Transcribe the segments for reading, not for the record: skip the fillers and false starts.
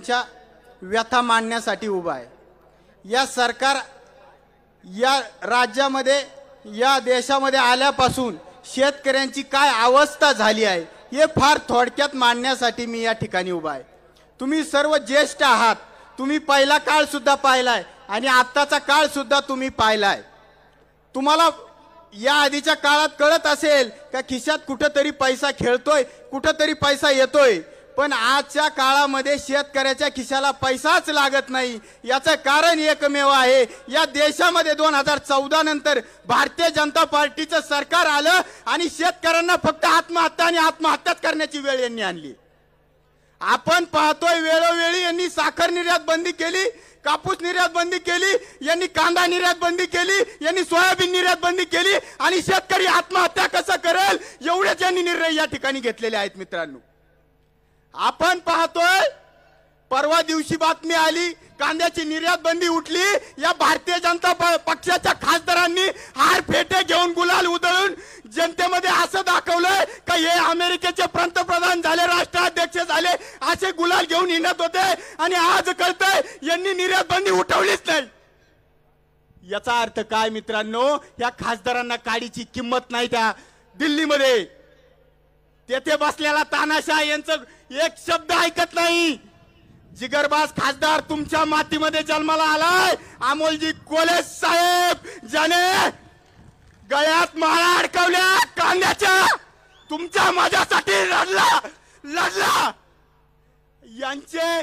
शेतकऱ्यांच्या व्यथा मांडण्यासाठी उभा आहे। या सरकार या राज्यामध्ये या देशामध्ये आल्यापासून शेतकऱ्यांची काय अवस्था झाली आहे हे फार थोडक्यात मांडण्यासाठी मी या ठिकाणी उभा आहे। तुम्ही सर्व ज्येष्ठ आहात, तुम्ही पहिला काळ सुद्धा पाहिलाय आणि आत्ताचा काळ सुद्धा तुम्ही पाहिलाय। तुम्हाला या आधीच्या काळात कळत असेल का खिशात कुठेतरी पैसा खेळतोय, कुठेतरी पैसा येतोय, पण आजच्या काळामध्ये शेतकऱ्याच्या खिशाला पैसाच लागत नाही। याचं कारण एकमेव आहे, या देशामध्ये 2014 नंतर भारतीय जनता पार्टीचं सरकार आलं आणि शेतकऱ्यांना फक्त आत्महत्या आणि आत्महत्याच करण्याची वेळ यांनी आणली। आपण पाहतोय वेळोवेळी यांनी साखर निर्यात बंदी केली, कापूस निर्यात बंदी केली, यांनी कांदा निर्यात बंदी केली, यांनी सोयाबीन निर्यात बंदी केली आणि शेतकरी आत्महत्या कसं करेल एवढेच यांनी निर्णय या ठिकाणी घेतलेले आहेत। मित्रांनो, आपण पाहतोय परवा दिवशी बातमी आली, कांद्याची निर्यात बंदी उठली। या भारतीय जनता पक्षाच्या खासदारांनी हार फेटे घेऊन गुलाल उधळून जनतेमध्ये असं दाखवलंय का हे अमेरिकेचे पंतप्रधान झाले, राष्ट्राध्यक्ष झाले, असे गुलाल घेऊन हिंडत होते आणि आज कळतंय यांनी निर्यात बंदी उठवलीच नाही। याचा अर्थ काय मित्रांनो, या खासदारांना काडीची किंमत नाही। त्या दिल्लीमध्ये तेथे बसलेला तानाशाह यांचं एक शब्द ऐकत नाही। जिगरबाज खासदार तुमच्या मातीमध्ये जन्माला आलाय अमोलजी कोल्हे साहेब, ज्याने गळ्यात माळा अडकवल्या कांद्याच्या, तुमच्या माझ्यासाठी लढला। यांचे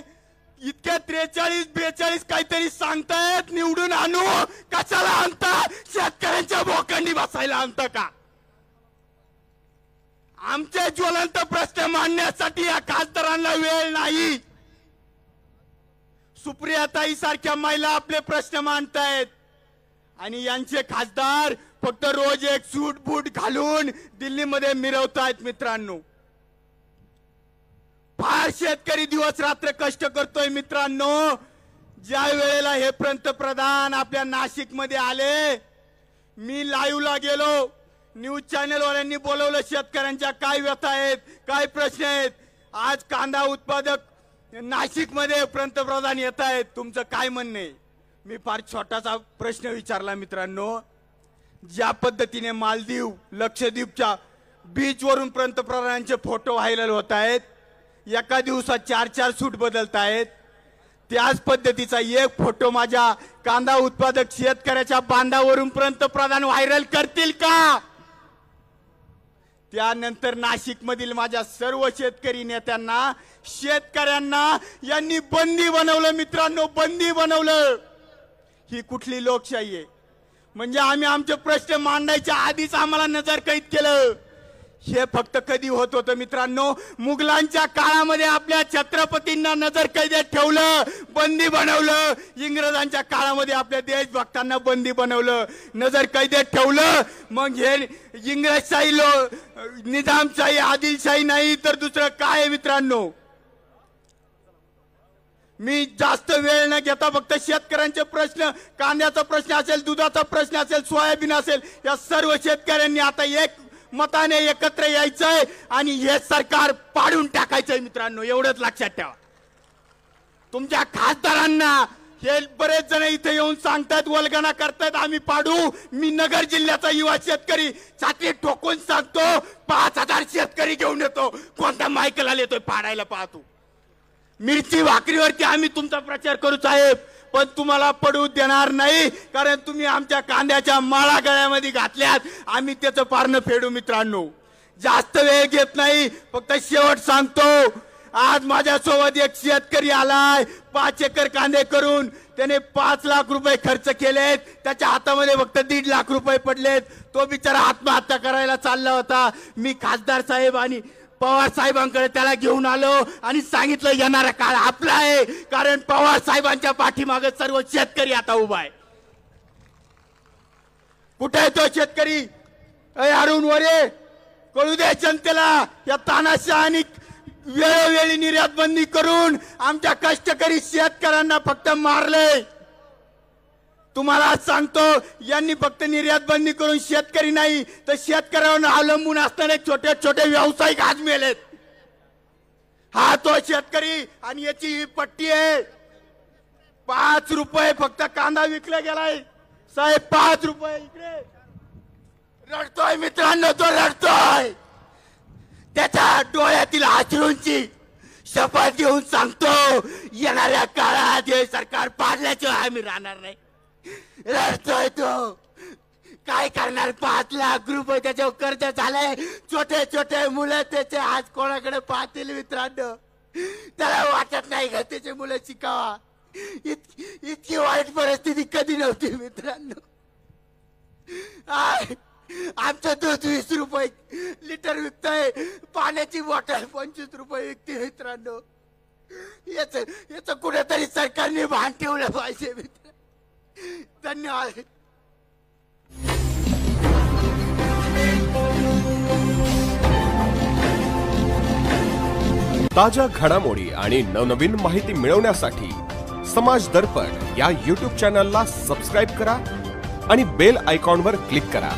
इतके 43-42 काहीतरी सांगतायत, निवडून आणू कशाला आणता? शेतकऱ्यांच्या बोकांनी बसायला आणता का? आमचे ज्वलंत प्रश्न मांडण्यासाठी या खासदारांना वेळ नाही। सुप्रियाताई सारख्या महिला आपले प्रश्न मांडतायत आणि यांचे खासदार फक्त रोज एक सूट बूट घालून दिल्लीमध्ये मिरवतायत। मित्रांनो, फार शेतकरी दिवस रात्र कष्ट करतोय। मित्रांनो, ज्या वेळेला हे पंतप्रधान आपल्या नाशिक मध्ये आले, मी लाईव्हला गेलो, न्यूज चॅनल वाल्यांनी बोलवलं, शेतकऱ्यांच्या काय व्यथा आहेत, काय प्रश्न आहेत। आज कांदा उत्पादक नाशिक मध्ये पंतप्रधान येत आहेत, तुमचं काय म्हणणं आहे? मी फार छोटासा प्रश्न विचारला। मित्रांनो, ज्या पद्धतीने मालदीव, लक्षद्वीपच्या बीच वरून पंतप्रधानांचे फोटो व्हायरल होत आहेत, एका दिवसात 4-4 सूट बदलत आहेत, त्याच पद्धतीचा एक फोटो माझ्या कांदा उत्पादक शेतकऱ्याच्या बांधावरून पंतप्रधान व्हायरल करतील का? त्यानंतर नाशिक मधील माझ्या सर्व शेतकरी नेत्यांना, शेतकऱ्यांना यांनी बंदी बनवलं। मित्रांनो, बंदी बनवलं। ही कुठली लोकशाही आहे? म्हणजे आम्ही आमचे प्रश्न मांडायच्या आधीच आम्हाला नजर कैद केलं। हे फक्त कधी होत होतं मित्रांनो? मुघलांच्या काळामध्ये आपल्या छत्रपतींना नजर कैदेत ठेवलं, बंदी बनवलं। इंग्रजांच्या काळामध्ये आपल्या देशभक्तांना बंदी बनवलं, नजर कैदेत ठेवलं। मग हे इंग्रजशाही निजामशाही, आदिलशाही नाही तर दुसरं काय आहे? मित्रांनो, मी जास्त वेळ न घेता फक्त शेतकऱ्यांचे प्रश्न, कांद्याचा प्रश्न असेल, दुधाचा प्रश्न असेल, सोयाबीन असेल, या सर्व शेतकऱ्यांनी आता एक मताने एकत्र यायचंय आणि हे सरकार पाडून टाकायचंय। मित्रांनो, एवढंच लक्षात ठेवा। तुमच्या खासदारांना हे बरेच जण इथे येऊन सांगतात, वल्गना करतात, आम्ही पाडू। मी नगर जिल्ह्याचा युवा शेतकरी छाती ठोकून सांगतो, 5000 शेतकरी घेऊन येतो, कोणता मायकल येतोय पाडायला पाहतो। मिरची भाकरीवरती आम्ही तुमचा प्रचार करू साहेब, पण तुम्हाला पडू देणार नाही, कारण तुम्ही आमच्या कांद्याच्या माळा गळ्यामध्ये घातल्यात, आम्ही त्याचं पारणं फेडू। मित्रांनो, जास्त वेळ घेत नाही, फक्त शेवट सांगतो। आज माझ्यासोबत एक शेतकरी आलाय, 5 एकर कांदे करून त्याने 5 लाख रुपये खर्च केलेत, त्याच्या हातामध्ये फक्त 1.5 लाख रुपये पडलेत। तो बिचारा आत्महत्या करायला चालला होता। मी खासदार साहेब आणि पवार साहेबांकडे त्याला घेऊन आलो आणि सांगितलं, येणारा काळ आपला आहे, कारण पवार साहेबांच्या पाठीमागे सर्व शेतकरी आता उभा आहे। कुठे आहे तो शेतकरी? अरुण वरे, कळू दे जनतेला, या तानाशाहानी वेळोवेळी निर्यात बंदी करून आमच्या कष्टकरी शेतकऱ्यांना फक्त मारले। तुम्हाला सांगतो, यांनी फक्त निर्यात बंदी करून शेतकरी नाही तर शेतकऱ्यांवर अवलंबून असणारे छोटे छोटे व्यावसायिक आज मेलेत। हा तो शेतकरी आणि याची ही पट्टी आहे. 5 रुपये फक्त कांदा विकला गेलाय साहेब. 5 रुपये. इकडे रडतोय मित्रांनो, तो रडतोय. त्याच्या डोळ्यातील अश्रूंची शपथ घेऊन सांगतो, येणाऱ्या काळात हे सरकार पाडल्याशिवाय आम्ही राहणार नाही. रडतोय तो. काय करणार? 5 लाख रुपये त्याच्यावर कर्ज झालंय. छोटे छोटे मुलं त्याचे आज कोणाकडे पाहतील मित्रांनो? त्याला वाटत नाही का त्याचे मुलं शिकावा? इतकी वाईट परिस्थिती कधी नव्हती मित्रांनो. आमचं दूध 20 रुपये लिटर विकतंय, पाण्याची बॉटल 25 रुपये विकते मित्रांनो. याच कुठेतरी सरकारने भान ठेवलं पाहिजे मित्र. धन्यवाद. ताज्या घडामोडी आणि नवनवीन माहिती मिळवण्यासाठी समाज दर्पण या YouTube चॅनलला सबस्क्राईब करा आणि बेल आयकॉनवर क्लिक करा.